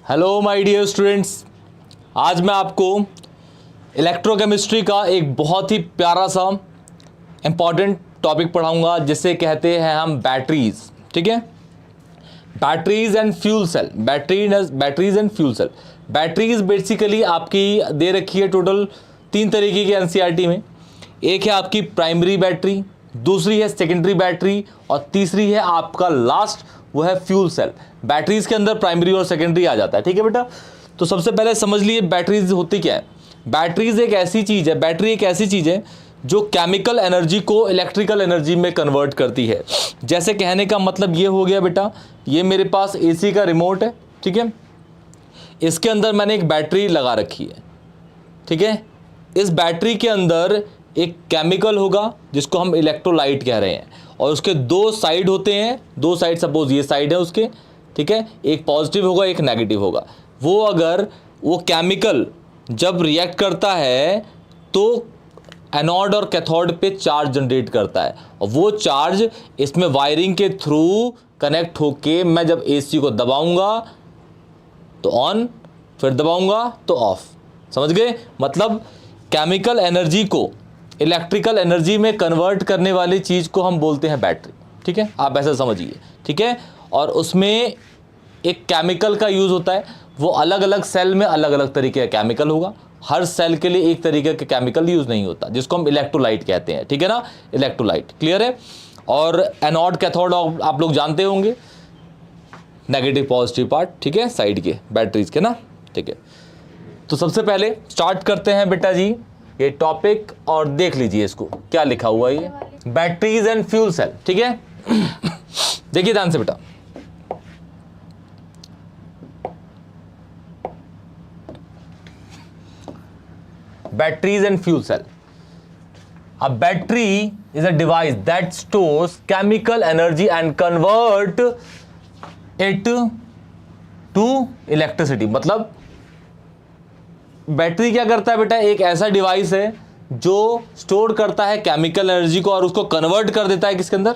Hello my dear students, आज मैं आपको इलेक्ट्रोकेमिस्ट्री का एक बहुत ही प्यारा सा इम्पॉर्टेंट टॉपिक पढ़ाऊंगा जिसे कहते हैं हम बैटरीज। ठीक है, batteries and fuel cell. Batteries and fuel cell. Batteries basically आपकी दे रखी है टोटल 3 तरीके की एनसीईआरटी में। एक है आपकी प्राइमरी बैटरी, दूसरी है सेकेंडरी बैटरी और तीसरी है आपका लास्ट वो है फ्यूल सेल। बैटरीज के अंदर प्राइमरी और सेकेंडरी आ जाता है। ठीक है बेटा, तो सबसे पहले समझ लिए बैटरीज होती क्या है। बैटरीज एक ऐसी चीज है, बैटरी एक ऐसी चीज है जो केमिकल एनर्जी को इलेक्ट्रिकल एनर्जी में कन्वर्ट करती है। जैसे कहने का मतलब ये हो गया बेटा, ये मेरे पास एसी का रिमोट है। ठीक है, इसके अंदर मैंने एक बैटरी लगा रखी है। ठीक है, इस बैटरी के अंदर एक केमिकल होगा जिसको हम इलेक्ट्रोलाइट कह रहे हैं और उसके 2 साइड होते हैं। 2 साइड, सपोज ये साइड है उसके, ठीक है, एक पॉजिटिव होगा एक नेगेटिव होगा। वो अगर वो केमिकल जब रिएक्ट करता है तो एनोड और कैथोड पे चार्ज जनरेट करता है और वो चार्ज इसमें वायरिंग के थ्रू कनेक्ट होके मैं जब एसी को दबाऊंगा तो ऑन, फिर दबाऊंगा तो ऑफ। समझ गए? मतलब केमिकल एनर्जी को इलेक्ट्रिकल एनर्जी में कन्वर्ट करने वाली चीज़ को हम बोलते हैं बैटरी। ठीक है, आप ऐसा समझिए। ठीक है, और उसमें एक केमिकल का यूज़ होता है। वो अलग अलग सेल में अलग अलग तरीके का केमिकल होगा। हर सेल के लिए एक तरीके का केमिकल यूज़ नहीं होता, जिसको हम इलेक्ट्रोलाइट कहते हैं। ठीक है ना, इलेक्ट्रोलाइट। क्लियर है? और एनोड कैथोड आप लोग जानते होंगे, नेगेटिव पॉजिटिव पार्ट। ठीक है, साइड के बैटरीज के ना। ठीक है, तो सबसे पहले स्टार्ट करते हैं बेटा जी ये टॉपिक और देख लीजिए इसको क्या लिखा हुआ है, ये बैटरीज एंड फ्यूल सेल। ठीक है, देखिए ध्यान से बेटा। Batteries and fuel cell. A battery is a device that stores chemical energy and convert it to electricity। मतलब बैटरी क्या करता है बेटा, एक ऐसा डिवाइस है जो स्टोर करता है केमिकल एनर्जी को और उसको कन्वर्ट कर देता है किसके अंदर,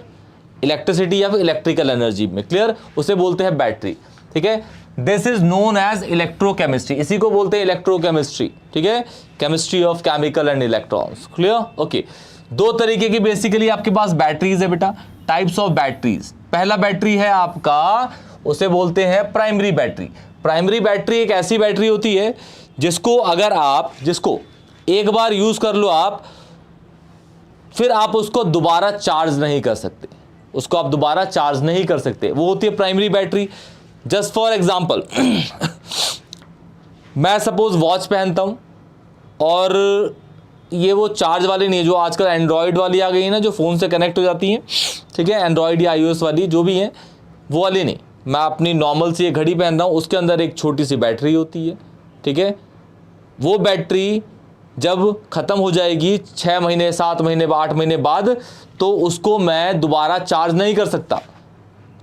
इलेक्ट्रिसिटी या फिर इलेक्ट्रिकल एनर्जी में। क्लियर? उसे बोलते हैं बैटरी। ठीक है, this is known as electrochemistry. इसी को बोलते हैं इलेक्ट्रोकेमिस्ट्री। ठीक है, chemistry of chemical and electrons. Clear? Okay, 2 तरीके की बेसिकली आपके पास बैटरीज है बेटा, टाइप्स ऑफ बैटरीज। पहला बैटरी है आपका, उसे बोलते हैं प्राइमरी बैटरी। प्राइमरी बैटरी एक ऐसी बैटरी होती है जिसको अगर आप एक बार यूज कर लो आप, फिर आप उसको दोबारा चार्ज नहीं कर सकते। उसको आप दोबारा चार्ज नहीं कर सकते, वो होती है primary battery. Just for example, मैं सपोज वॉच पहनता हूं और ये वो चार्ज वाली नहीं है जो आजकल एंड्रॉयड वाली आ गई है ना, जो फोन से कनेक्ट हो जाती है। ठीक है, एंड्रॉयड या iOS वाली जो भी है वो वाली नहीं, मैं अपनी नॉर्मल सी घड़ी पहन रहा हूं, उसके अंदर एक छोटी सी बैटरी होती है। ठीक है, वो बैटरी जब ख़त्म हो जाएगी 6 महीने 7 महीने 8 महीने बाद, तो उसको मैं दोबारा चार्ज नहीं कर सकता।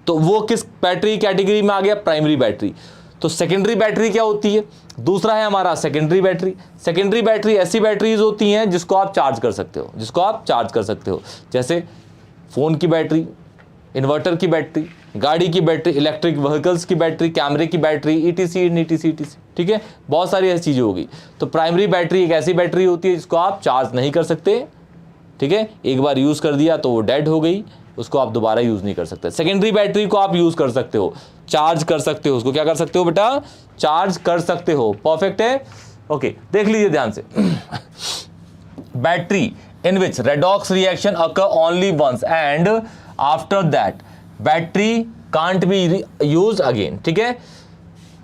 तो वो किस बैटरी कैटेगरी में आ गया, प्राइमरी बैटरी। तो सेकेंडरी बैटरी क्या होती है, दूसरा है हमारा सेकेंडरी बैटरी। सेकेंडरी बैटरी ऐसी बैटरीज होती हैं जिसको आप चार्ज कर सकते हो, जैसे फ़ोन की बैटरी, इन्वर्टर की बैटरी, गाड़ी की बैटरी, इलेक्ट्रिक व्हीकल्स की बैटरी, कैमरे की बैटरी, ETC। ठीक है, बहुत सारी ऐसी चीज़ें होगी। तो प्राइमरी बैटरी एक ऐसी बैटरी होती है जिसको आप चार्ज नहीं कर सकते। ठीक है, एक बार यूज़ कर दिया तो वो डेड हो गई, उसको आप दोबारा यूज़ नहीं कर सकते। सेकेंडरी बैटरी को आप यूज़ कर सकते हो, चार्ज कर सकते हो, उसको क्या कर सकते हो बेटा, चार्ज कर सकते हो। परफेक्ट है? ओके, देख लीजिए ध्यान से। Battery in which redox reaction occur only once and after that battery can't be use again. ठीक है,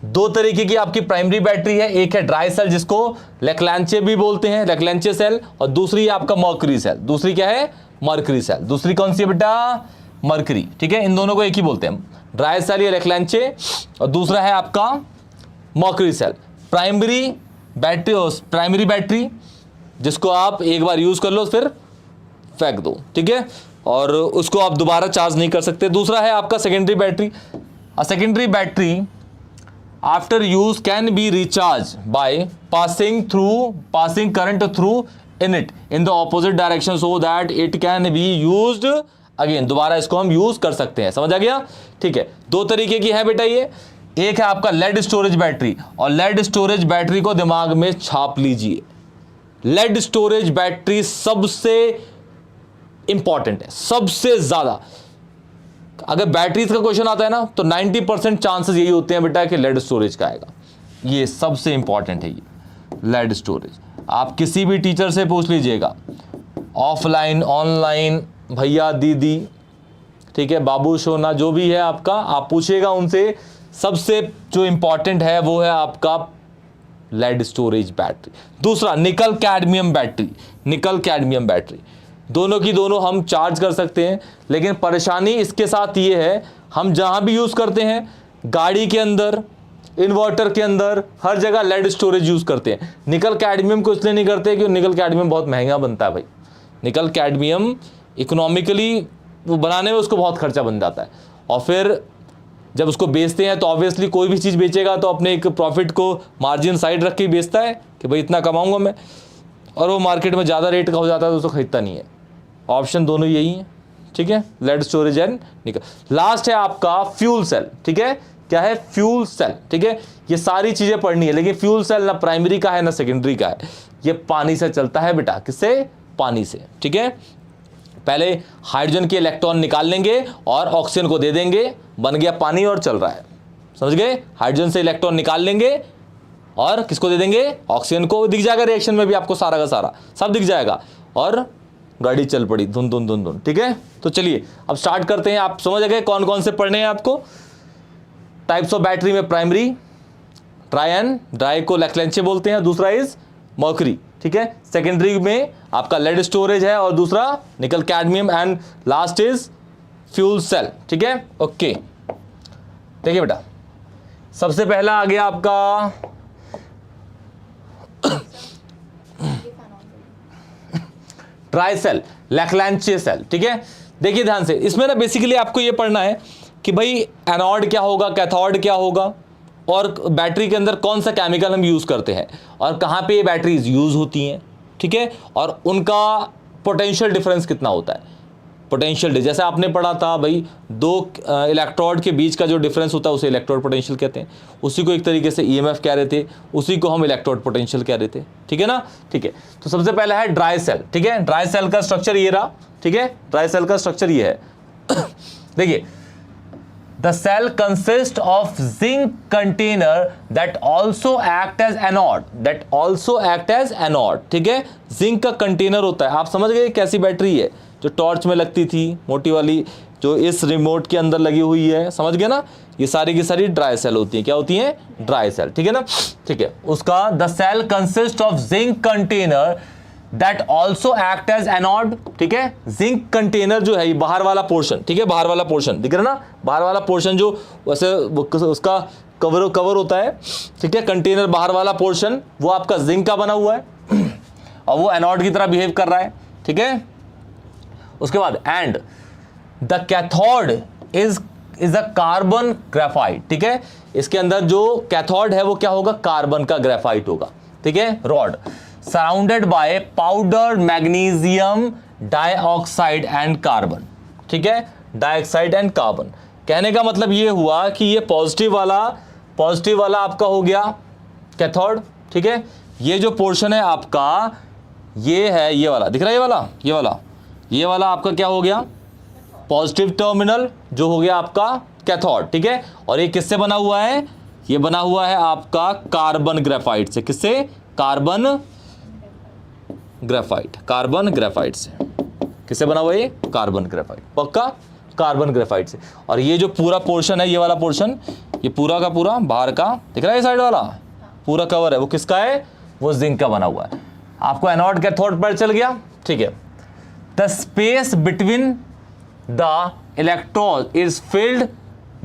2 तरीके की आपकी प्राइमरी बैटरी है। एक है ड्राई सेल जिसको लेक्लांचे भी बोलते हैं, लेक्लांचे सेल, और दूसरी है आपका मर्करी सेल। दूसरी क्या है, मर्करी सेल। दूसरी कौन सी है बेटा, मर्करी। ठीक है, इन दोनों को एक ही बोलते हैं, ड्राई सेल या लेक्लांचे, और दूसरा है आपका मर्करी सेल। प्राइमरी बैटरी जिसको आप एक बार यूज कर लो फिर फेंक दो। ठीक है, और उसको आप दोबारा चार्ज नहीं कर सकते। दूसरा है आपका secondary battery. Secondary battery after use can be recharge by passing current through in it in the opposite direction so that it can be used again. दोबारा इसको हम यूज कर सकते हैं। समझ आ गया? ठीक है, 2 तरीके की है बेटा ये। एक है आपका लेड स्टोरेज बैटरी, और लेड स्टोरेज बैटरी को दिमाग में छाप लीजिए। लेड स्टोरेज बैटरी सबसे इंपॉर्टेंट है, सबसे ज्यादा। अगर बैटरीज का क्वेश्चन आता है ना तो 90% चांसेस यही होते हैं बेटा कि लेड स्टोरेज का आएगा। ये सबसे इंपॉर्टेंट है, ये लेड स्टोरेज। आप किसी भी टीचर से पूछ लीजिएगा, ऑफलाइन ऑनलाइन, भैया दीदी, ठीक है, बाबू सोना, जो भी है आपका, आप पूछिएगा उनसे, सबसे जो इंपॉर्टेंट है वो है आपका लेड स्टोरेज बैटरी। दूसरा nickel cadmium battery. Nickel cadmium battery दोनों की दोनों हम चार्ज कर सकते हैं, लेकिन परेशानी इसके साथ ये है, हम जहां भी यूज करते हैं, गाड़ी के अंदर, इन्वर्टर के अंदर, हर जगह लेड स्टोरेज यूज करते हैं। निकल कैडमियम को इसलिए नहीं करते कि निकल कैडमियम बहुत महंगा बनता है भाई। निकल कैडमियम इकोनॉमिकली वो बनाने में उसको बहुत खर्चा बन जाता है, और फिर जब उसको बेचते हैं तो ऑब्वियसली कोई भी चीज़ बेचेगा तो अपने एक प्रॉफिट को मार्जिन साइड रख के बेचता है कि भाई इतना कमाऊंगा मैं, और वो मार्केट में ज़्यादा रेट का हो जाता है तो उसको खरीदता नहीं है। ऑप्शन दोनों यही हैं, ठीक है, lead storage and nickel. Last है आपका फ्यूल सेल, ठीक है, क्या है, फ्यूल सेल, ठीक है। ये सारी चीज़ें पढ़नी है, लेकिन फ्यूल सेल ना प्राइमरी का है ना सेकेंडरी का है, ये पानी से चलता है बेटा। किससे? पानी से, ठीक है। पहले हाइड्रोजन के इलेक्ट्रॉन निकाल लेंगे और ऑक्सीजन को दे देंगे, बन गया पानी और चल रहा है, समझ गए। हाइड्रोजन से इलेक्ट्रॉन निकाल लेंगे और किसको दे देंगे? ऑक्सीजन को। दिख जाएगा रिएक्शन में भी आपको, सारा का सारा सब दिख जाएगा, और गाड़ी चल पड़ी, धुन धुन धुन धुन, ठीक है। तो चलिए अब स्टार्ट करते हैं। आप समझ गए कौन कौन से पढ़ने हैं आपको। टाइप्स ऑफ बैटरी में प्राइमरी, ड्राई को लैक्लेंचे बोलते हैं, दूसरा इज मर्करी, ठीक है। सेकेंडरी में आपका लेड स्टोरेज है, और दूसरा nickel cadmium, and last is fuel cell, ठीक है। ओके, देखिए बेटा, सबसे पहला आ गया आपका ड्राई सेल, लैक्लेंचे सेल, ठीक है। देखिए ध्यान से, इसमें ना बेसिकली आपको ये पढ़ना है कि भाई एनोड क्या होगा, कैथोड क्या होगा, और बैटरी के अंदर कौन सा केमिकल हम यूज़ करते हैं, और कहाँ पे ये बैटरीज यूज़ होती हैं, ठीक है, और उनका पोटेंशियल डिफरेंस कितना होता है। पोटेंशियल, जैसे आपने पढ़ा था भाई, दो इलेक्ट्रोड के बीच का जो डिफरेंस होता है उसे इलेक्ट्रोड पोटेंशियल कहते हैं। उसी को एक तरीके से ईएमएफ कह रहे थे, उसी को हम इलेक्ट्रोड पोटेंशियल कह रहे थे, ठीक है ना। ठीक है, तो सबसे पहला है ड्राई सेल, ठीक है। ड्राई सेल का स्ट्रक्चर ये रहा, ठीक है। ड्राई सेल का स्ट्रक्चर ये है देखिए, the cell consists of zinc container that also act as anode, ठीक है। जिंक का कंटेनर होता है। आप समझ गए कैसी बैटरी है, जो टॉर्च में लगती थी, मोटी वाली, जो इस रिमोट के अंदर लगी हुई है, समझ गए ना। ये सारी की सारी ड्राई सेल होती है। क्या होती है? ड्राई सेल, ठीक है ना। ठीक है, उसका the cell consist of zinc container that also act as anode, ठीक है। जिंक कंटेनर जो है, ये बाहर वाला पोर्शन, ठीक है, बाहर वाला पोर्शन दिख रहा है ना, बाहर वाला पोर्शन जो वैसे उसका कवर होता है, ठीक है। कंटेनर बाहर वाला पोर्शन वो आपका जिंक का बना हुआ है और वो एनोड की तरह बिहेव कर रहा है, ठीक है। उसके बाद and the cathode is a carbon graphite, ठीक है। इसके अंदर जो कैथोड है वो क्या होगा? कार्बन का ग्रेफाइट होगा, ठीक है, rod surrounded by powder magnesium dioxide and carbon, ठीक है, डाइऑक्साइड एंड कार्बन। कहने का मतलब ये हुआ कि ये पॉजिटिव वाला आपका हो गया कैथोड, ठीक है। ये जो पोर्शन है आपका, ये है, ये वाला दिख रहा है, ये वाला आपका क्या हो गया? पॉजिटिव टर्मिनल, जो हो गया आपका कैथोड, ठीक है। और ये किससे बना हुआ है? ये बना हुआ है आपका कार्बन ग्रेफाइट से। किससे? कार्बन ग्रेफाइट से। किससे बना हुआ है? कार्बन ग्रेफाइट, पक्का कार्बन ग्रेफाइट से। और ये जो पूरा पोर्शन है, ये वाला पोर्शन, ये पूरा का पूरा बाहर का दिख रहा है, साइड वाला पूरा कवर है, वो किसका है? वो जिंक का बना हुआ है। आपको एनोड कैथोड पर चल गया, ठीक है। The space between the electrode is filled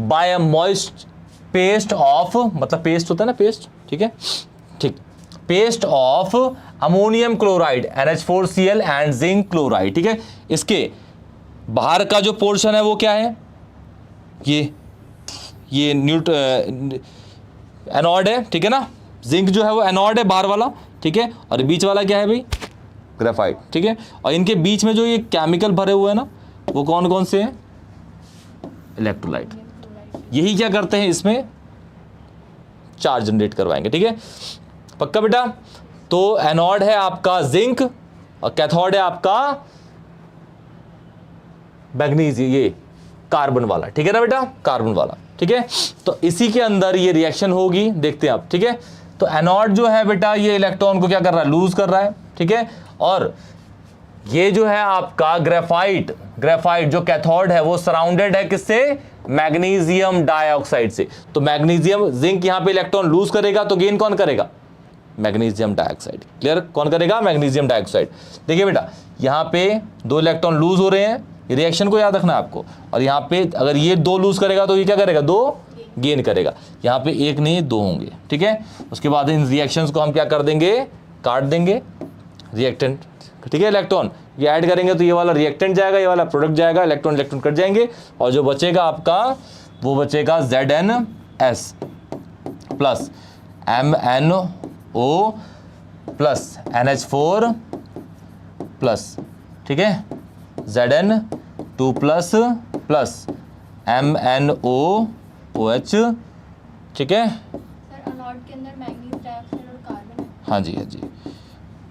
by a moist paste of, मतलब पेस्ट होता है ना, पेस्ट, ठीक है, ठीक, paste of ammonium chloride NH4Cl and zinc chloride, ठीक है। इसके बाहर का जो पोर्शन है वो क्या है? ये एनोड है, ठीक है ना। जिंक जो है वो एनोड है, बाहर वाला, ठीक है। और बीच वाला क्या है भाई? ग्रेफाइट, ठीक है। और इनके बीच में जो ये केमिकल भरे हुए हैं ना, वो कौन कौन से हैं? इलेक्ट्रोलाइट। यही क्या करते हैं? इसमें चार्ज जनरेट करवाएंगे, ठीक है, पक्का बेटा। तो एनोड है आपका जिंक और कैथोड है आपका मैग्नीशियम, ये कार्बन वाला, ठीक है ना बेटा, कार्बन वाला, ठीक है। तो इसी के अंदर ये रिएक्शन होगी, देखते हैं आप, ठीक है। तो एनोड जो है बेटा ये इलेक्ट्रॉन को क्या कर रहा है, लूज कर रहा है, ठीक है। और ये जो है आपका ग्रेफाइट, ग्रेफाइट जो कैथोड है वो सराउंडेड है किससे, मैग्नीशियम डाइऑक्साइड से। तो मैग्नीशियम, जिंक यहां पे इलेक्ट्रॉन लूज करेगा तो गेन कौन करेगा, मैग्नीशियम डाइऑक्साइड, क्लियर, कौन करेगा, मैग्नीशियम डाइऑक्साइड। देखिए बेटा यहां पे 2 इलेक्ट्रॉन लूज हो रहे हैं, रिएक्शन को याद रखना है आपको, और यहाँ पे अगर ये 2 लूज करेगा तो ये क्या करेगा, 2 गेन करेगा। यहाँ पे 1 नहीं 2 होंगे, ठीक है। उसके बाद इन रिएक्शंस को हम क्या कर देंगे, काट देंगे, रिएक्टेंट, ठीक है, इलेक्ट्रॉन ये ऐड करेंगे तो ये वाला रिएक्टेंट जाएगा, ये वाला प्रोडक्ट जाएगा, इलेक्ट्रॉन इलेक्ट्रॉन कट जाएंगे, और जो बचेगा आपका वो बचेगा ZnS plus MnO plus NH4 plus, ठीक है, Zn2 प्लस प्लस MnOOH, ठीक है। सर अनोड के अंदर मैग्नीज डाइऑक्साइड और कार्बन है। हाँ जी, हाँ जी,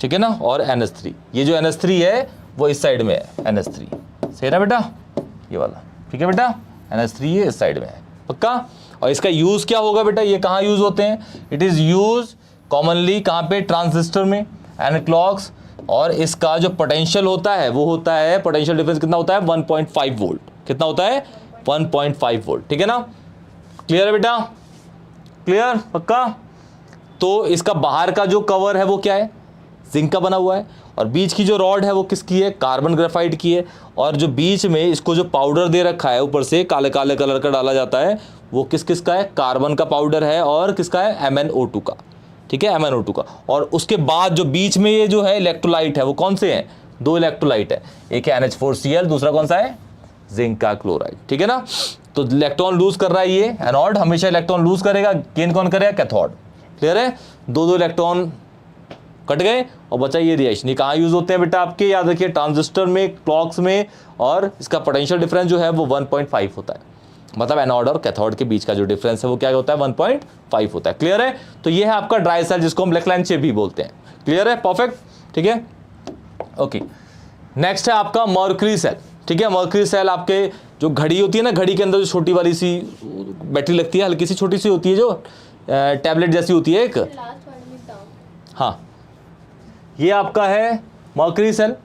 ठीक है ना, और NH3, ये जो NH3 है वो इस साइड में है, NH3 सही है ना बेटा, ये वाला, ठीक है बेटा, NH3 ये इस साइड में है, पक्का। और इसका यूज क्या होगा बेटा, ये कहाँ यूज होते हैं, इट इज यूज कॉमनली कहाँ पे, ट्रांजिस्टर में एंड क्लॉक्स। और इसका जो पोटेंशियल होता है वो होता है, पोटेंशियल डिफरेंस कितना होता है, 1.5 वोल्ट, कितना होता है, 1.5 वोल्ट, ठीक है ना, क्लियर है बेटा, क्लियर, पक्का। तो इसका बाहर का जो कवर है वो क्या है, जिंक का बना हुआ है, और बीच की जो रॉड है वो किसकी है, कार्बन ग्रेफाइट की है। और जो बीच में इसको जो पाउडर दे रखा है ऊपर से काले काले कलर का डाला जाता है, वो किस किस का है, कार्बन का पाउडर है, और किसका है, MnO2 का, ठीक है, MnO2 का। और उसके बाद जो बीच में ये जो है इलेक्ट्रोलाइट है वो कौन से हैं, 2 इलेक्ट्रोलाइट है, एक है NH4Cl, दूसरा कौन सा है, जिंक का क्लोराइड, ठीक है ना। तो इलेक्ट्रॉन लूज कर रहा है ये एनोड, हमेशा इलेक्ट्रॉन लूज करेगा, गेन कौन करेगा, कैथोड, क्लियर है। 2 इलेक्ट्रॉन कट गए और बचा ये रिएक्शन। ये कहाँ यूज होते हैं बेटा आपके, याद रखिए, ट्रांजिस्टर में, क्लॉक्स में, और इसका पोटेंशियल डिफरेंस जो है वो 1.5 होता है, मतलब एनोड और कैथोड के बीच का जो डिफरेंस है वो क्या होता है, 1.5 होता है, क्लियर है। तो ये है आपका ड्राई सेल, जिसको हम ब्लैक चिप भी बोलते हैं, क्लियर है, परफेक्ट, ठीक है, ओके। नेक्स्ट है आपका मर्क्यूरी सेल, ठीक है। मर्क्यूरी सेल आपके जो घड़ी होती है ना, घड़ी के अंदर जो छोटी वाली सी बैटरी लगती है, हल्की सी छोटी सी होती है, जो टैबलेट जैसी होती है एक, हाँ, ये आपका है mercury cell.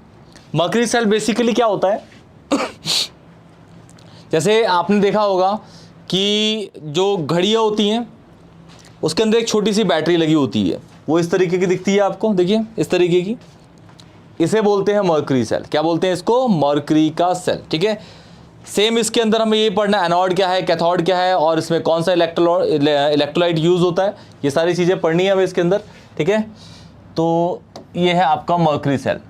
Mercury cell basically क्या होता है जैसे आपने देखा होगा कि जो घड़ियाँ होती हैं उसके अंदर एक छोटी सी बैटरी लगी होती है, वो इस तरीके की दिखती है आपको, देखिए इस तरीके की, इसे बोलते हैं मर्क्यूरी सेल। क्या बोलते हैं इसको, मर्क्यूरी का सेल, ठीक है। सेम इसके अंदर हमें ये पढ़ना है, एनोड क्या है, कैथोड क्या है, और इसमें कौन सा इलेक्ट्रोलाइट यूज होता है, ये सारी चीज़ें पढ़नी है हमें इसके अंदर, ठीक है। तो ये है आपका mercury cell.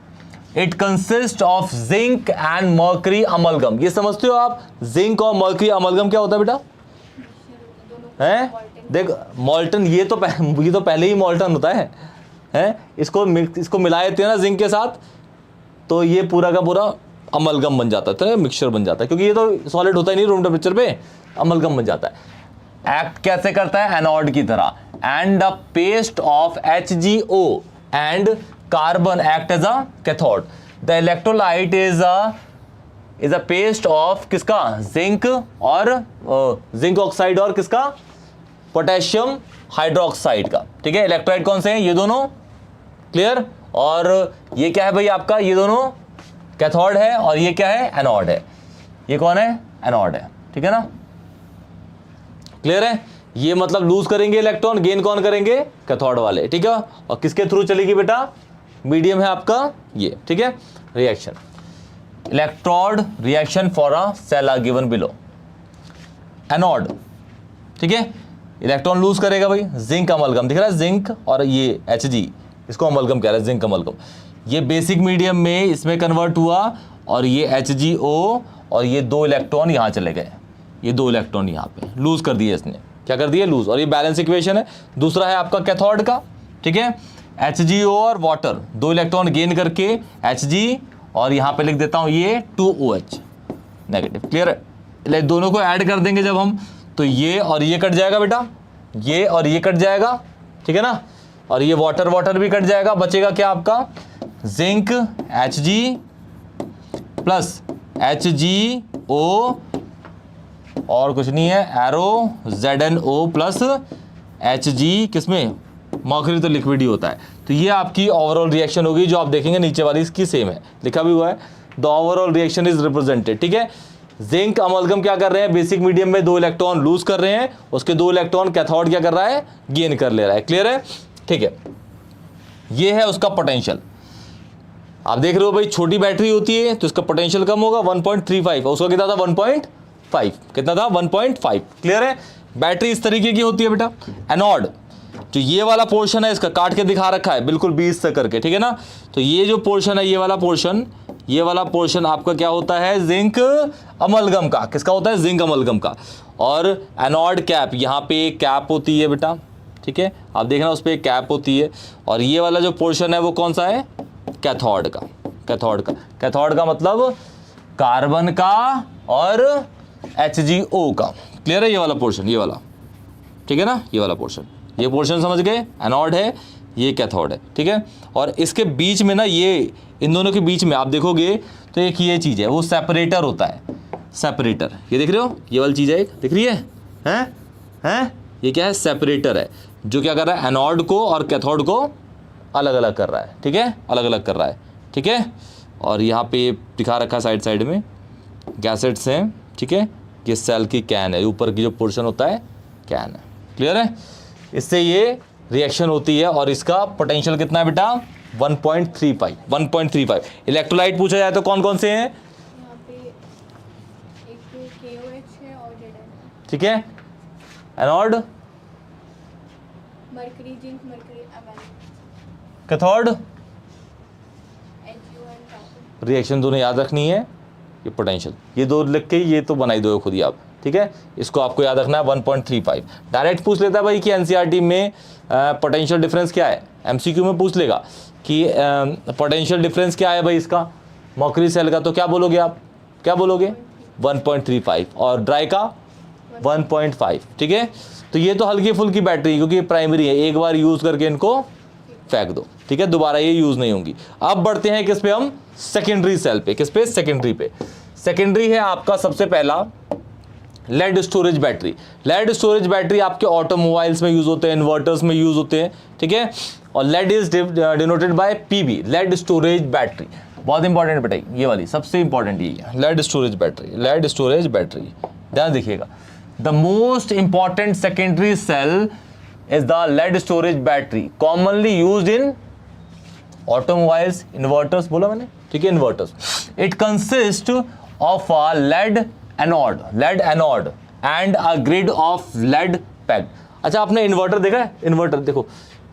It consist of zinc and mercury amalgam. ये समझते हो आप, जिंक और मर्क्यूरी अमलगम क्या होता है बेटा, हैं, देख मॉल्टन, ये तो पहले ही मॉल्टन होता है, हैं, इसको मिला देते हैं ना जिंक के साथ, तो ये पूरा का पूरा अमलगम बन जाता है, तो मिक्सचर बन जाता है, क्योंकि ये तो सॉलिड होता ही नहीं रूम टेम्परेचर पे, अमलगम बन जाता है। एक्ट कैसे करता है, एनोड की तरह, and the paste of HgO and carbon act as a cathode. The electrolyte is a paste of किसका, जिंक और जिंक ऑक्साइड और किसका, पोटेशियम हाइड्रोक्साइड का, ठीक है। इलेक्ट्रोलाइट कौन से हैं, ये दोनों, क्लियर। और ये क्या है भाई आपका, ये दोनों कैथोड है, और ये क्या है, एनोड है। ये कौन है, एनोड है, ठीक है ना, क्लियर है। ये मतलब लूज करेंगे इलेक्ट्रॉन, गेन कौन करेंगे, कैथोड वाले, ठीक है। और किसके थ्रू चलेगी बेटा, मीडियम है आपका ये, ठीक है। Reaction, electrode reaction for a cell are given below. Anode, ठीक है, इलेक्ट्रॉन लूज करेगा भाई, जिंक अमलगम दिख रहा है, जिंक और ये Hg, इसको अमलगम कह रहा है, जिंक अमलगम। ये बेसिक मीडियम में इसमें कन्वर्ट हुआ, और ये HgO, और ये 2 इलेक्ट्रॉन यहाँ चले गए, ये 2 इलेक्ट्रॉन यहाँ पे लूज कर दिए इसने, क्या कर दिए, लूज। और ये बैलेंस इक्वेशन है। दूसरा है आपका कैथोड का, ठीक है, HgO और वाटर, 2 इलेक्ट्रॉन गेन करके Hg, और यहाँ पे लिख देता हूँ ये 2OH नेगेटिव, क्लियर है। दोनों को ऐड कर देंगे जब हम, तो ये और ये कट जाएगा बेटा, ये और ये कट जाएगा, ठीक है ना, और ये वाटर वाटर भी कट जाएगा, बचेगा क्या आपका जिंक Hg प्लस HgO और कुछ नहीं है एरो ZnO प्लस Hg, किसमें मर्क्यूरी तो लिक्विड ही होता है। तो ये आपकी ओवरऑल रिएक्शन होगी, जो आप देखेंगे नीचे वाली इसकी सेम है, लिखा भी हुआ है the overall reaction is represented, ठीक है। जिंक अमलगम क्या कर रहे हैं, बेसिक मीडियम में 2 इलेक्ट्रॉन लूज कर रहे हैं, उसके 2 इलेक्ट्रॉन कैथोड क्या कर रहा है, गेन कर ले रहा है, क्लियर है, ठीक है। ये है उसका पोटेंशियल। आप देख रहे हो भाई, छोटी बैटरी होती है तो इसका पोटेंशियल कम होगा 1.35, उसका कितना था 1.5, कितना था 1.5, क्लियर है। बैटरी इस तरीके की होती है बेटा। एनोड जो ये वाला पोर्शन है, इसका काट के दिखा रखा है बिल्कुल 20 से करके, ठीक है ना। तो ये जो पोर्शन है, ये वाला पोर्शन आपका क्या होता है, जिंक अमलगम का। किसका होता है, जिंक अमलगम का। और एनोड कैप, यहाँ पे एक कैप होती है बेटा, ठीक है, आप देखना उस पर एक कैप होती है। और ये वाला जो पोर्शन है वो कौन सा है, कैथोड का। कैथोड का मतलब कार्बन का और HgO का, क्लियर है। ये वाला पोर्शन, ये वाला, ठीक है ना, ये वाला पोर्शन, ये पोर्शन समझ गए, एनोड है, ये कैथोड है, ठीक है। और इसके बीच में ना, ये इन दोनों के बीच में आप देखोगे तो एक ये चीज़ है, वो सेपरेटर होता है, सेपरेटर, ये देख रहे हो, ये वाली चीज़ है एक, दिख रही है, हैं ये क्या है, सेपरेटर है, जो क्या कर रहा है, एनोड को और कैथोड को अलग अलग कर रहा है, ठीक है, अलग अलग कर रहा है, ठीक है। और यहाँ पे दिखा रखा है साइड में गैसेट्स हैं, ठीक है, ये सेल की कैन है, ऊपर की जो पोर्शन होता है कैन है, क्लियर है। इससे ये रिएक्शन होती है और इसका पोटेंशियल कितना है बेटा, 1.35। इलेक्ट्रोलाइट पूछा जाए तो कौन कौन से हैं, यहाँ पे एक KOH है और Zn, ठीक है। Anode, mercury, zinc, mercury, Amal, cathode, HU and carbon. Reaction दोनों याद रखनी है। ये पोटेंशियल, ये दो लिख के ये तो बनाई दो खुद ही आप, ठीक है। इसको आपको याद रखना है 1.35। डायरेक्ट पूछ लेता है भाई कि एनसीईआरटी में पोटेंशियल डिफरेंस क्या है, एमसीक्यू में पूछ लेगा कि पोटेंशियल डिफरेंस क्या है भाई इसका मर्क्यूरी सेल का, तो क्या बोलोगे आप, क्या बोलोगे 1.35, और ड्राई का 1.5, ठीक है। तो ये तो हल्की फुल्की बैटरी, क्योंकि ये प्राइमरी है, एक बार यूज़ करके इनको फेंक दो, ठीक है, दोबारा ये यूज़ नहीं होंगी। अब बढ़ते हैं किस पे, हम सेकेंडरी सेल पे। किस पे, सेकेंडरी पे। सेकेंडरी है आपका सबसे पहला lead storage battery. Lead storage battery आपके ऑटोमोबाइल्स में यूज़ होते हैं, इन्वर्टर्स में यूज़ होते हैं, ठीक है। और lead is denoted by PB, lead storage battery. बहुत इंपॉर्टेंट बेटा, ये वाली सबसे इंपॉर्टेंट ये है, lead storage battery. Lead storage battery, ध्यान देखिएगा, the most important secondary cell is the lead storage battery commonly used in automobiles, inverters बोला मैंने, ठीक है, inverters. It consists of a lead anode and a grid of lead packed. अच्छा, आपने inverter देखा है, इन्वर्टर देखो,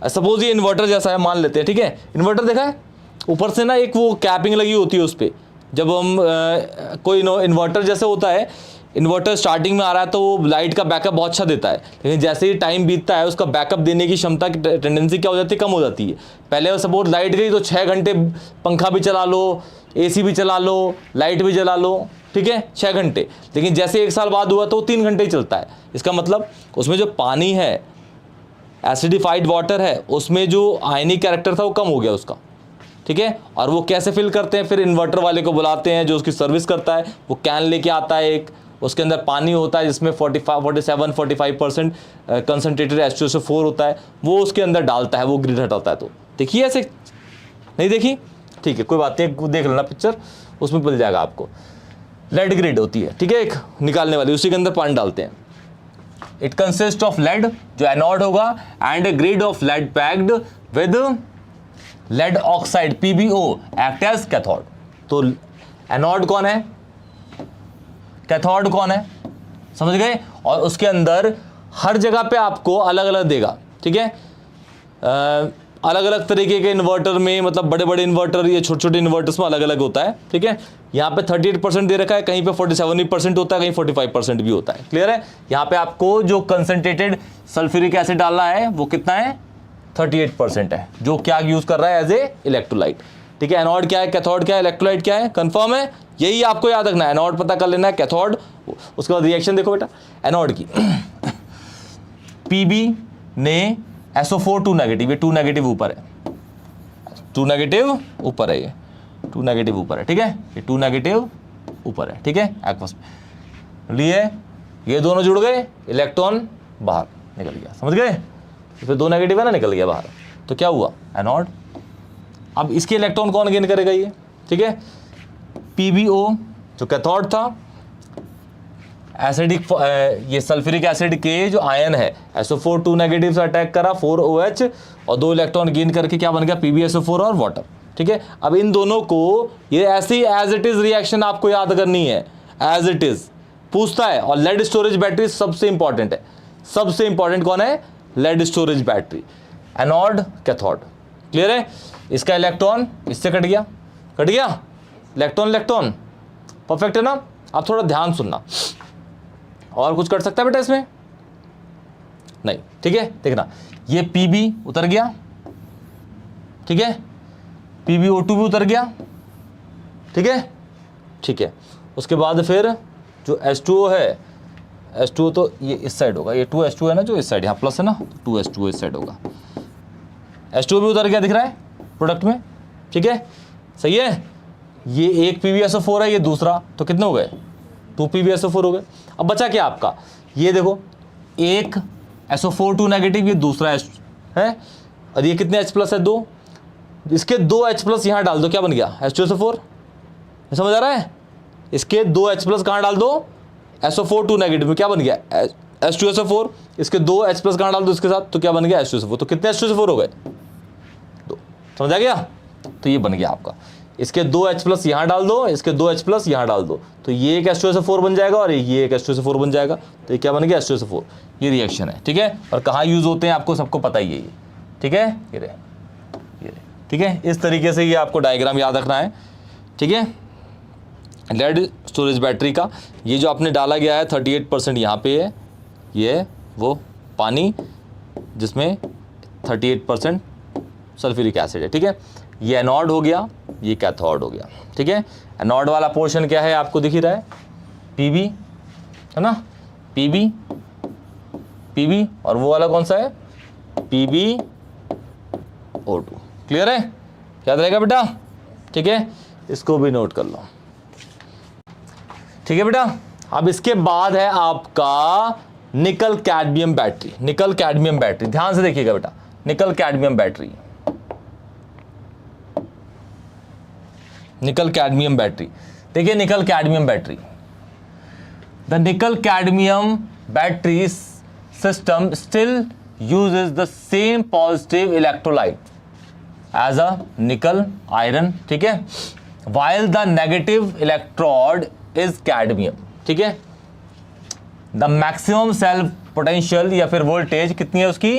सपोज ये इन्वर्टर जैसा है मान लेते हैं, ठीक है, इन्वर्टर देखा है, ऊपर से ना एक वो कैपिंग लगी होती है उस पर, जब हम कोई इन्वर्टर जैसे होता है, इन्वर्टर स्टार्टिंग में आ रहा है तो वो लाइट का बैकअप बहुत अच्छा देता है, लेकिन जैसे ही टाइम बीतता है उसका बैकअप देने की क्षमता की टेंडेंसी क्या हो जाती है, कम हो जाती है। पहले सपोज लाइट गई तो 6 घंटे पंखा भी चला लो, एसी भी चला लो, लाइट भी जला लो, ठीक है, 6 घंटे, लेकिन जैसे 1 साल बाद हुआ तो 3 घंटे ही चलता है। इसका मतलब उसमें जो पानी है, एसिडिफाइड वाटर है, उसमें जो आयनिक कैरेक्टर था वो कम हो गया उसका, ठीक है। और वो कैसे फिल करते हैं, फिर इन्वर्टर वाले को बुलाते हैं जो उसकी सर्विस करता है, वो कैन लेके आता है एक, उसके अंदर पानी होता है जिसमें 47-45% कंसनट्रेटेड H2SO4 होता है, वो उसके अंदर डालता है, वो ग्रिड हटाता है। तो देखिए ऐसे, नहीं देखी, ठीक है, कोई बात नहीं, देख लेना पिक्चर, उसमें मिल जाएगा आपको। लेड ग्रिड होती है, ठीक है, एक निकालने वाली, उसी के अंदर पानी डालते हैं। इट कंसिस्ट ऑफ लेड, जो एनोड होगा, and a grid of lead packed with lead oxide PbO act as cathode. तो एनोड कौन है, कैथोड कौन है, समझ गए। और उसके अंदर हर जगह पे आपको अलग अलग देगा, ठीक है, अलग अलग तरीके के इन्वर्टर में, मतलब बड़े बड़े इन्वर्टर, ये छोटे छोटे इन्वर्टर्स में अलग अलग होता है, ठीक है। यहाँ पे 38% दे रखा है, कहीं पे 47% होता है, कहीं 45% भी होता है, क्लियर है। यहाँ पे आपको जो कंसनट्रेटेड सल्फ्यूरिक एसिड डालना है वो कितना है, 38% है, जो क्या यूज कर रहा है, एज ए इलेक्ट्रोलाइट, ठीक है। एनोड क्या है, कैथोड क्या है, इलेक्ट्रोलाइट क्या है, कंफर्म है, यही आपको याद रखना है। एनोड पता कर लेना है, कैथोड, उसके बाद रिएक्शन देखो बेटा एनोड की। पीबी ने SO4 2 नेगेटिव, ये 2 नेगेटिव ऊपर है, 2 नेगेटिव ऊपर है, ये 2 नेगेटिव ऊपर है, ठीक है, ये 2 नेगेटिव ऊपर है, ठीक है, एक्वस में लिए ये दोनों जुड़ गए, इलेक्ट्रॉन बाहर निकल गया, समझ गए, फिर 2 नेगेटिव है ना, निकल गया बाहर, तो क्या हुआ, एनोड। अब इसके इलेक्ट्रॉन कौन गेन करेगा ये, ठीक है, PbO जो कैथोड था, एसिडिक ये सल्फ्यूरिक एसिड के जो आयन है SO4 2 नेगेटिव से अटैक करा, 4OH और 2 इलेक्ट्रॉन गेन करके क्या बन गया, PbSO4 और वाटर, ठीक है। अब इन दोनों को ये ऐसी एज इट इज रिएक्शन आपको याद करनी है, एज इट इज पूछता है। और लेड स्टोरेज बैटरी सबसे इंपॉर्टेंट है, सबसे इंपॉर्टेंट कौन है, lead storage battery, anode cathode, clear है। इसका इलेक्ट्रॉन इससे कट गया, कट गया, इलेक्ट्रॉन इलेक्ट्रॉन, परफेक्ट है ना। आप थोड़ा ध्यान सुनना, और कुछ कर सकता है बेटा इसमें, नहीं, ठीक है, देखना, ये Pb उतर गया, ठीक है, PbO2 भी उतर गया, ठीक है, ठीक है। उसके बाद फिर जो H2O है, H2O तो ये इस साइड होगा, ये 2H2 है ना, जो इस साइड यहाँ प्लस है ना, 2H2O इस साइड होगा, H2O भी उतर गया, दिख रहा है प्रोडक्ट में, ठीक है, सही है। ये एक PbSO4 है, ये दूसरा, तो कितने हो गए, 2 PbSO4 हो गए। अब बचा क्या आपका, ये देखो, एक SO4 2 नेगेटिव, ये दूसरा H है, और ये कितने H प्लस है, 2, इसके 2 H प्लस यहाँ डाल दो, क्या बन गया, H2SO4, समझ आ रहा है। इसके 2 H प्लस कहाँ डाल दो, SO4 2 नेगेटिव में, क्या बन गया, H2SO4, इसके 2 H प्लस कहाँ डाल दो इसके साथ, तो क्या बन गया, H2SO4, तो कितने H2SO4 हो गए, 2, समझ आ गया। तो ये बन गया आपका, इसके 2 H प्लस यहाँ डाल दो, इसके 2 H प्लस यहाँ डाल दो, तो ये एक H2SO4 बन जाएगा और ये एक H2SO4 बन जाएगा, तो ये क्या बन गया, H2SO4। ये रिएक्शन है, ठीक है, और कहाँ यूज होते हैं आपको सबको पता ही है ये, ठीक है, ये रहे, ठीक है। इस तरीके से ये आपको डायग्राम याद रखना है, ठीक है। लेड स्टोरेज बैटरी का ये जो आपने डाला गया है 38% यहाँ पे है, ये वो पानी जिसमें 38% सल्फ्यूरिक एसिड है, ठीक है। ये एनोड हो गया, ये कैथोड हो गया, ठीक है। एनोड वाला पोर्शन क्या है आपको दिख ही रहा है, Pb है ना, Pb और वो वाला कौन सा है, PbO2, क्लियर है, याद रहेगा बेटा, ठीक है, इसको भी नोट कर लो, ठीक है बेटा। अब इसके बाद है आपका nickel cadmium battery, nickel cadmium battery, ध्यान से देखिएगा बेटा, nickel cadmium battery, nickel cadmium battery, देखिए nickel cadmium battery, the nickel cadmium battery system still uses the same positive electrolyte as a nickel iron, ठीक है, while the negative electrode is cadmium, ठीक है। The maximum cell potential या फिर voltage कितनी है उसकी,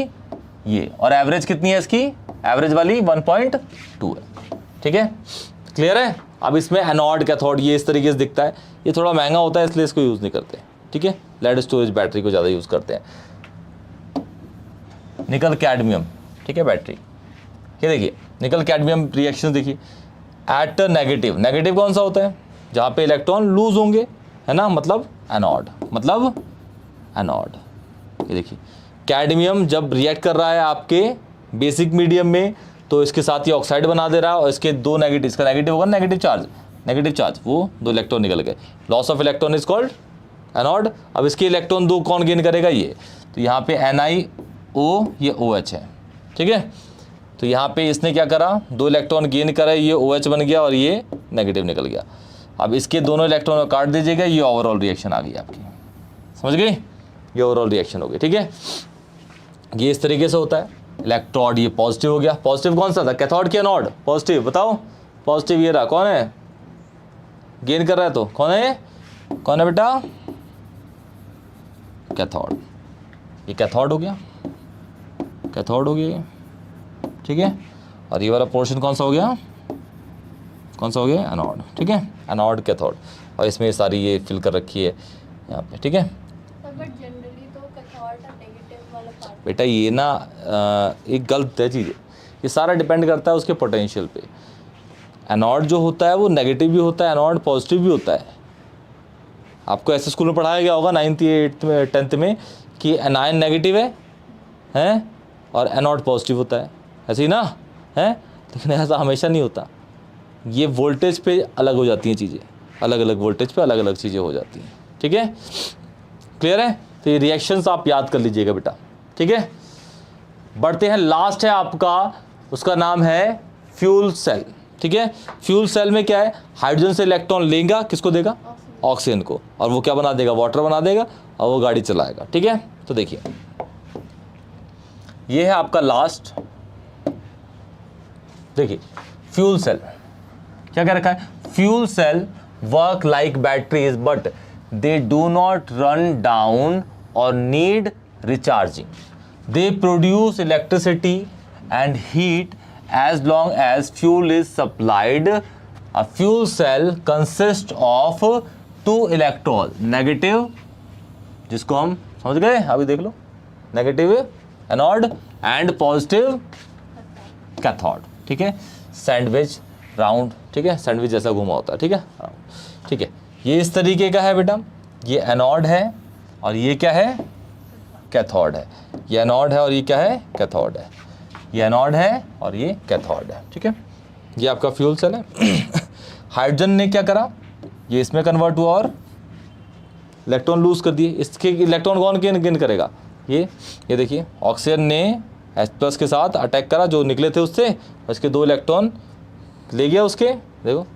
ये, और एवरेज कितनी है इसकी, एवरेज वाली 1.2 है, ठीक है, क्लियर है। अब इसमें एनोड कैथोड ये इस तरीके से दिखता है, ये थोड़ा महंगा होता है इसलिए इसको यूज़ नहीं करते, ठीक है, लेड स्टोरेज बैटरी को ज़्यादा यूज़ करते हैं। निकल कैडमियम, ठीक है, बैटरी, ये देखिए निकल कैडमियम रिएक्शन देखिए, एट नेगेटिव, नेगेटिव कौन सा होता है, जहाँ पे इलेक्ट्रॉन लूज होंगे, है ना, मतलब एनोड, मतलब एनोड। ये देखिए कैडमियम जब रिएक्ट कर रहा है आपके बेसिक मीडियम में, तो इसके साथ ये ऑक्साइड बना दे रहा है, और इसके 2 नेगेटिव, इसका नेगेटिव होगा नेगेटिव चार्ज, वो 2 इलेक्ट्रॉन निकल गए, loss of electron is called anode. अब इसके इलेक्ट्रॉन 2 कौन गेन करेगा, ये, तो यहाँ पे NiO, ये OH है, ठीक है। तो यहाँ पे इसने क्या करा, 2 इलेक्ट्रॉन गेन करा, ये OH बन गया और ये नेगेटिव निकल गया। अब इसके दोनों इलेक्ट्रॉन को काट दीजिएगा, ये ओवरऑल रिएक्शन आ गई आपकी, समझ गई, ये ओवरऑल रिएक्शन हो गई, ठीक है। ये इस तरीके से होता है, इलेक्ट्रोड ये पॉजिटिव हो गया, पॉजिटिव कौन सा था, कैथोड की एनोड, पॉजिटिव बताओ, पॉजिटिव ये रहा, कौन है गेन कर रहा है, तो कौन है, कौन है बेटा, कैथोड, ये कैथोड हो गया, कैथोड हो गया, ठीक है। और ये वाला पोर्शन कौन सा हो गया, कौन सा हो गया, एनोड, ठीक है, एनोड कैथोड, और इसमें सारी ये फिल कर रखी है यहाँ पे, ठीक है। बट जनरली तो कैथोड का नेगेटिव वाला पार्ट, बेटा ये ना एक गलत है चीज़, ये सारा डिपेंड करता है उसके पोटेंशियल पे। एनोड जो होता है वो नेगेटिव भी होता है, एनोड पॉजिटिव भी होता है। आपको ऐसे स्कूल में पढ़ाया गया होगा 9th 8th में 10th में कि एनायन नेगेटिव है हैं, और एनोड पॉजिटिव होता है, ऐसे ही ना है। लेकिन ऐसा हमेशा नहीं होता, ये वोल्टेज पे अलग हो जाती हैं चीज़ें, अलग अलग वोल्टेज पे अलग अलग चीज़ें हो जाती हैं। ठीक है, क्लियर है। तो ये रिएक्शंस आप याद कर लीजिएगा बेटा। ठीक है, बढ़ते हैं, लास्ट है आपका, उसका नाम है फ्यूल सेल। ठीक है, फ्यूल सेल में क्या है, हाइड्रोजन से इलेक्ट्रॉन लेगा, किसको देगा, ऑक्सीजन को, और वो क्या बना देगा, वाटर बना देगा, और वो गाड़ी चलाएगा। ठीक है, तो देखिए ये है आपका लास्ट, देखिए फ्यूल सेल क्या कह रखा है, fuel cell work like batteries but they do not run down और need recharging, they produce electricity and heat as long as fuel is supplied. A fuel cell consists of two electrons, negative, जिसको हम समझ गए, अभी देख लो, negative anode and positive cathode. ठीक है, सैंडविच राउंड, ठीक है, सैंडविच जैसा घुमा होता है। ठीक है, ठीक है, ये इस तरीके का है बेटा, ये एनोड है और ये क्या है, कैथोड है। ये एनोड है और ये क्या है, कैथोड है। ये एनोड है और ये कैथोड है। ठीक है, ये आपका फ्यूल सेल है। हाइड्रोजन ने क्या करा, ये इसमें कन्वर्ट हुआ और इलेक्ट्रॉन लूज कर दिए। इसके इलेक्ट्रॉन कौन गेन करेगा, ये देखिए, ऑक्सीजन ने H+ के साथ अटैक करा, जो निकले थे उससे, उसके 2 इलेक्ट्रॉन ले गया, उसके देखो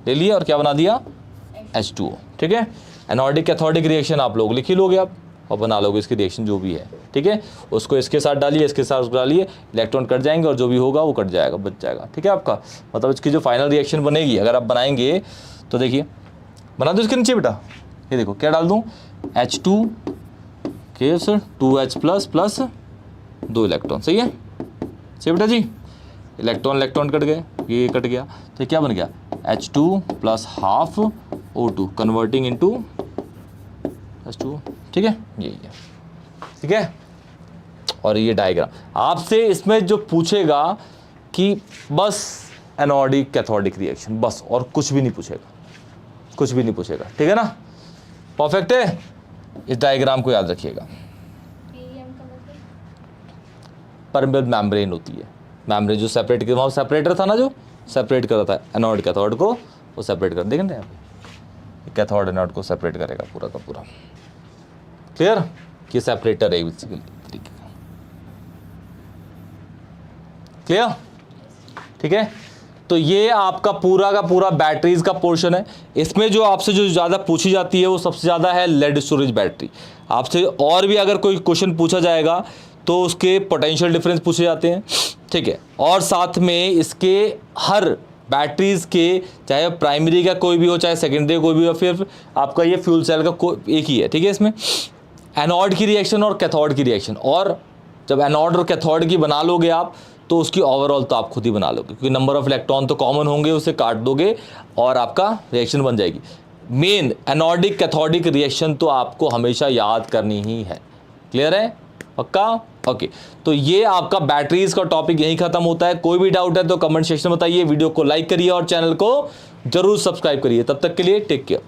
ले लिया, और क्या बना दिया, H2O। ठीक है, एनोडिक कैथोडिक रिएक्शन आप लोग लिख ही लोगे आप, और बना लोगे इसकी रिएक्शन जो भी है। ठीक है, उसको इसके साथ डालिए, इसके साथ उसको डालिए, इलेक्ट्रॉन कट जाएंगे और जो भी होगा वो कट जाएगा, बच जाएगा। ठीक है, आपका मतलब इसकी जो फाइनल रिएक्शन बनेगी, अगर आप बनाएंगे तो देखिए, बना दो इसके नीचे बेटा, ये देखो क्या डाल दूँ, H2 के 2H+ प्लस 2 इलेक्ट्रॉन, सही है, सही बेटा जी, इलेक्ट्रॉन कट गए, ये कट गया, तो क्या बन गया, H2 plus half O2 converting into H2O। ठीक है, यही है। ठीक है, और ये डायग्राम आपसे इसमें जो पूछेगा कि बस एनोडिक कैथोडिक रिएक्शन, बस, और कुछ भी नहीं पूछेगा, कुछ भी नहीं पूछेगा। ठीक है ना, परफेक्ट है। इस डायग्राम को याद रखिएगा। पीएम का मतलब परमेबल मेम्ब्रेन होती है, मेम्ब्रेन जो सेपरेट कर, वहाँ सेपरेटर था ना जो सेपरेट कर रहा था एनोड कैथोड को, वो सेपरेट कर, देखें यहाँ पे कैथोड एनोड को सेपरेट करेगा पूरा का पूरा। क्लियर, ये सेपरेटर है बेसिकली तरीके का। क्लियर, ठीक है, तो ये आपका पूरा का पूरा बैटरीज का पोर्शन है। इसमें जो आपसे जो ज़्यादा पूछी जाती है वो सबसे ज़्यादा है लेड स्टोरेज बैटरी। आपसे और भी अगर कोई क्वेश्चन पूछा जाएगा तो उसके पोटेंशियल डिफरेंस पूछे जाते हैं। ठीक है, और साथ में इसके हर बैटरीज के, चाहे प्राइमरी का कोई भी हो चाहे सेकेंडरी कोई भी हो, फिर आपका ये फ्यूल सेल का एक ही है। ठीक है, इसमें एनोड की रिएक्शन और कैथोड की रिएक्शन, और जब एनोड और कैथोड की बना लोगे आप तो उसकी ओवरऑल तो आप खुद ही बना लोगे, क्योंकि नंबर ऑफ इलेक्ट्रॉन तो कॉमन होंगे, उसे काट दोगे और आपका रिएक्शन बन जाएगी। मेन एनोडिक कैथोडिक रिएक्शन तो आपको हमेशा याद करनी ही है। क्लियर है, पक्का, ओके। तो ये आपका बैटरीज का टॉपिक यहीं खत्म होता है। कोई भी डाउट है तो कमेंट सेक्शन में बताइए, वीडियो को लाइक करिए और चैनल को जरूर सब्सक्राइब करिए। तब तक के लिए टेक केयर।